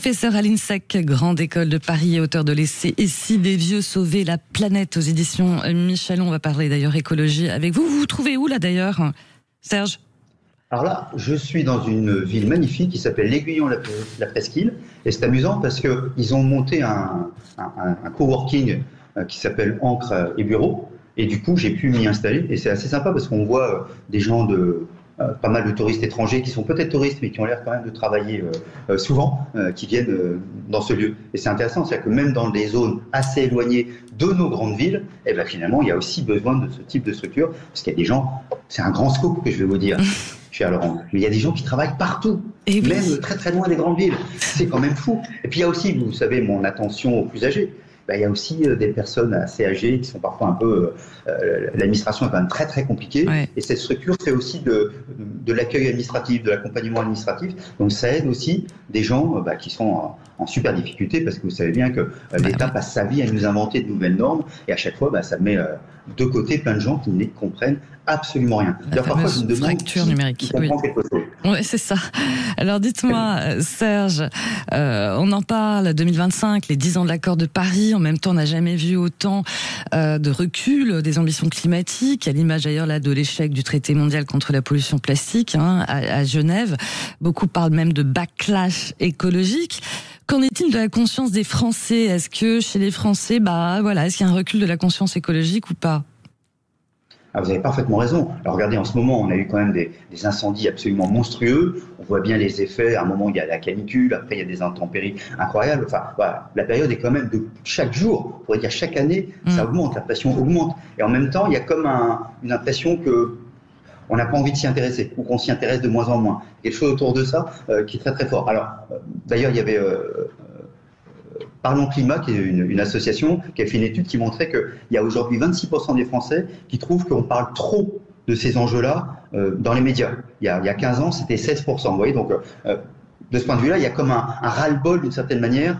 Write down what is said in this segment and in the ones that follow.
professeur à l'INSEC, Grande École de Paris et auteur de l'essai « Et si les vieux sauvaient la planète » aux éditions Michelon. On va parler d'ailleurs écologie avec vous. Vous vous trouvez où là d'ailleurs, Serge ? Alors là, je suis dans une ville magnifique qui s'appelle l'Aiguillon-la Presqu'île. Et c'est amusant parce qu'ils ont monté un coworking qui s'appelle Encre et Bureau. Et du coup, j'ai pu m'y installer. Et c'est assez sympa parce qu'on voit des gens pas mal de touristes étrangers qui sont peut-être touristes mais qui ont l'air quand même de travailler souvent, qui viennent dans ce lieu. Et c'est intéressant, c'est-à-dire que même dans des zones assez éloignées de nos grandes villes, eh ben finalement, il y a aussi besoin de ce type de structure, parce qu'il y a des gens, c'est un grand scoop que je vais vous dire, cher Laurent, mais il y a des gens qui travaillent partout, et même oui, très très loin des grandes villes. C'est quand même fou. Et puis il y a aussi, vous savez, mon attention aux plus âgés. Ben, il y a aussi des personnes assez âgées qui sont parfois un peu... l'administration est quand même très très compliquée. Ouais. Et cette structure fait aussi de l'accueil administratif, de l'accompagnement administratif. Donc ça aide aussi des gens qui sont en super difficulté, parce que vous savez bien que l'État passe sa vie à nous inventer de nouvelles normes. Et à chaque fois, ça met de côté plein de gens qui ne comprennent absolument rien. Parfois, je me demande fracture numérique. Oui, c'est ça. Alors dites-moi, Serge, on en parle, 2025, les 10 ans de l'accord de Paris. En même temps, on n'a jamais vu autant de recul des ambitions climatiques, à l'image d'ailleurs là de l'échec du traité mondial contre la pollution plastique à Genève. Beaucoup parlent même de backlash écologique. Qu'en est-il de la conscience des Français ? Est-ce que chez les Français, est-ce qu'il y a un recul de la conscience écologique ou pas ? Ah, vous avez parfaitement raison. Alors regardez, en ce moment, on a eu quand même des incendies absolument monstrueux. On voit bien les effets. À un moment, il y a la canicule. Après, il y a des intempéries incroyables. Enfin, voilà, la période est quand même de chaque jour. On pourrait dire chaque année, ça augmente, la pression augmente. Et en même temps, il y a comme une impression que on n'a pas envie de s'y intéresser, ou qu'on s'y intéresse de moins en moins. Quelque chose autour de ça qui est très très fort. Alors, d'ailleurs, il y avait Parlons Climat, qui est une association qui a fait une étude qui montrait qu'il y a aujourd'hui 26% des Français qui trouvent qu'on parle trop de ces enjeux-là dans les médias. Il y a 15 ans, c'était 16%. Vous voyez, donc de ce point de vue-là, il y a comme un ras-le-bol d'une certaine manière.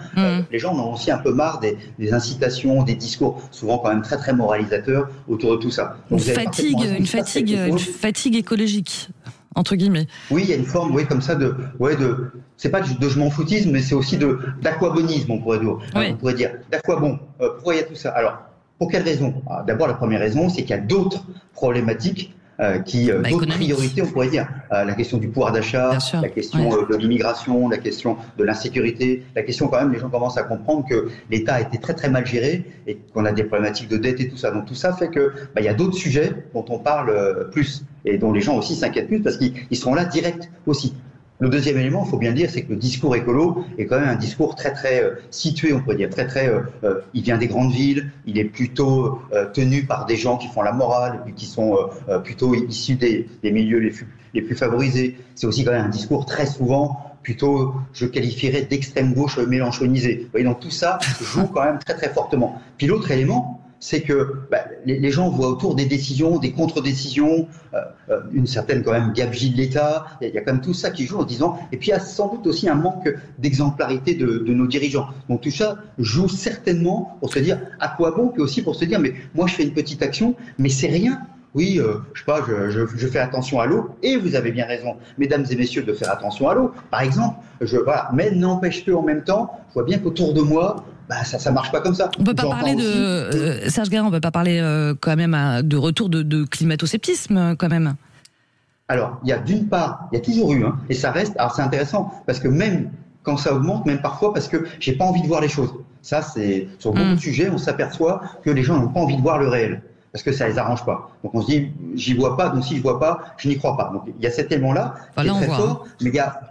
Les gens en ont aussi un peu marre des incitations, des discours souvent quand même très très moralisateurs autour de tout ça. Donc, une fatigue écologique, entre guillemets. Oui, il y a une forme, comme ça c'est pas de je m'en foutisme, mais c'est aussi d'aquabonisme, on pourrait dire. D'aquabon. Pourquoi il y a tout ça? Alors, pour quelles raisons? D'abord, la première raison, c'est qu'il y a d'autres problématiques d'autres priorités, on pourrait dire. La question du pouvoir d'achat, la question de l'immigration, la question de l'insécurité, la question quand même, les gens commencent à comprendre que l'État a été très très mal géré et qu'on a des problématiques de dette et tout ça. Donc tout ça fait que il y a d'autres sujets dont on parle plus et dont les gens aussi s'inquiètent plus parce qu'ils seront là direct aussi. Le deuxième élément, il faut bien le dire, c'est que le discours écolo est quand même un discours très très situé, on pourrait dire, il vient des grandes villes, il est plutôt tenu par des gens qui font la morale, et qui sont plutôt issus des milieux les plus favorisés. C'est aussi quand même un discours très souvent plutôt, je qualifierais d'extrême gauche mélanchonisé. Vous voyez, donc tout ça joue quand même très très fortement. Puis l'autre élément, c'est que les gens voient autour des décisions, des contre-décisions, une certaine quand même gabegie de l'État. Il y a quand même tout ça qui joue en disant. Et puis il y a sans doute aussi un manque d'exemplarité de nos dirigeants. Donc tout ça joue certainement pour se dire à quoi bon, puis aussi pour se dire mais moi je fais une petite action, mais c'est rien. Oui, je sais pas, je fais attention à l'eau, et vous avez bien raison, mesdames et messieurs, de faire attention à l'eau. Par exemple, mais n'empêche que en même temps, je vois bien qu'autour de moi, ça marche pas comme ça. On peut pas parler Serge Guérin, on peut pas parler quand même de retour de climato-sceptisme quand même. Alors, il y a d'une part, il y a toujours eu, et ça reste. Alors c'est intéressant parce que même quand ça augmente, même parfois parce que j'ai pas envie de voir les choses. Ça, c'est sur beaucoup de sujets, on s'aperçoit que les gens n'ont pas envie de voir le réel. Parce que ça les arrange pas. Donc on se dit, j'y vois pas, donc si je vois pas, je n'y crois pas. Donc il y a cet élément-là qui est très fort,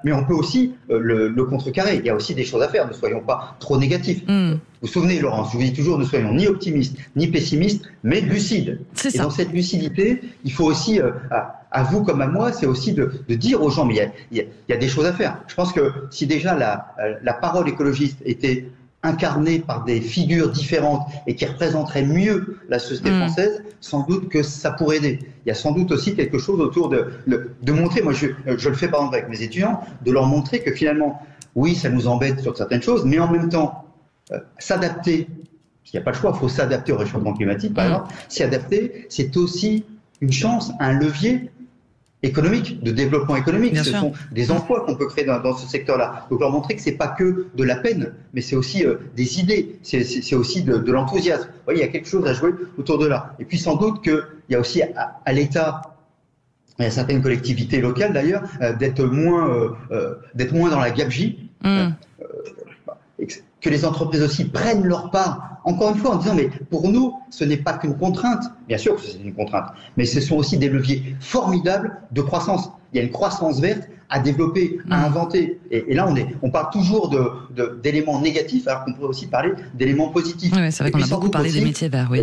mais on peut aussi le contrecarrer. Il y a aussi des choses à faire, ne soyons pas trop négatifs. Vous vous souvenez, Laurence, je vous dis toujours, ne soyons ni optimistes, ni pessimistes, mais lucides. Et dans cette lucidité, il faut aussi, à vous comme à moi, c'est aussi de dire aux gens, mais il y a des choses à faire. Je pense que si déjà la parole écologiste était incarnée par des figures différentes et qui représenteraient mieux la société française, sans doute que ça pourrait aider. Il y a sans doute aussi quelque chose autour de montrer, moi je le fais par exemple avec mes étudiants, de leur montrer que finalement, oui, ça nous embête sur certaines choses, mais en même temps, s'adapter, parce qu'il n'y a pas le choix, il faut s'adapter au réchauffement climatique par exemple, s'y adapter, c'est aussi une chance, un levier, économique, de développement économique. Bien Ce sûr. sont des emplois qu'on peut créer dans ce secteur-là. Donc leur montrer que c'est pas que de la peine, mais c'est aussi des idées, c'est aussi de l'enthousiasme. Vous voyez, il y a quelque chose à jouer autour de là. Et puis sans doute qu'il y a aussi à l'État, et à certaines collectivités locales d'ailleurs, d'être moins dans la gabegie. Que les entreprises aussi prennent leur part, encore une fois, en disant, mais pour nous, ce n'est pas qu'une contrainte. Bien sûr que c'est une contrainte, mais ce sont aussi des leviers formidables de croissance. Il y a une croissance verte à développer, à inventer. Et là, on parle toujours d'éléments négatifs, alors qu'on pourrait aussi parler d'éléments positifs. Oui, c'est vrai qu'on a beaucoup parlé des métiers verts, oui.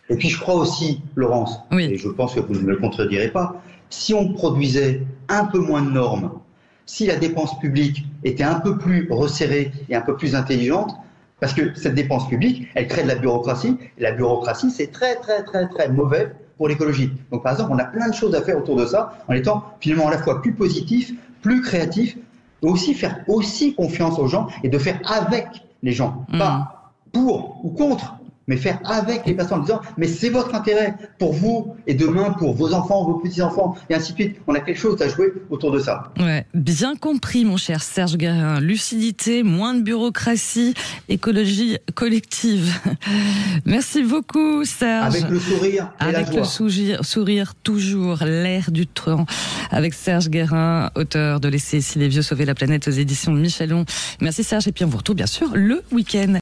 Et puis, je crois aussi, Laurence, et je pense que vous ne me le contredirez pas, si on produisait un peu moins de normes, si la dépense publique était un peu plus resserrée et un peu plus intelligente, parce que cette dépense publique, elle crée de la bureaucratie, et la bureaucratie, c'est très, très, très, très mauvais pour l'écologie. Donc, par exemple, on a plein de choses à faire autour de ça, en étant finalement à la fois plus positif, plus créatif, et aussi faire aussi confiance aux gens, et de faire avec les gens, pas pour ou contre, mais faire avec les personnes en disant mais c'est votre intérêt pour vous et demain pour vos enfants, vos petits-enfants et ainsi de suite. On a quelque chose à jouer autour de ça. Ouais, bien compris mon cher Serge Guérin. Lucidité, moins de bureaucratie, écologie collective. Merci beaucoup Serge. Avec le sourire et avec la joie. Le sourire toujours, l'air du temps. Avec Serge Guérin, auteur de Laisser ici les vieux sauver la planète aux éditions de Michelon. Merci Serge et puis on vous retrouve bien sûr le week-end.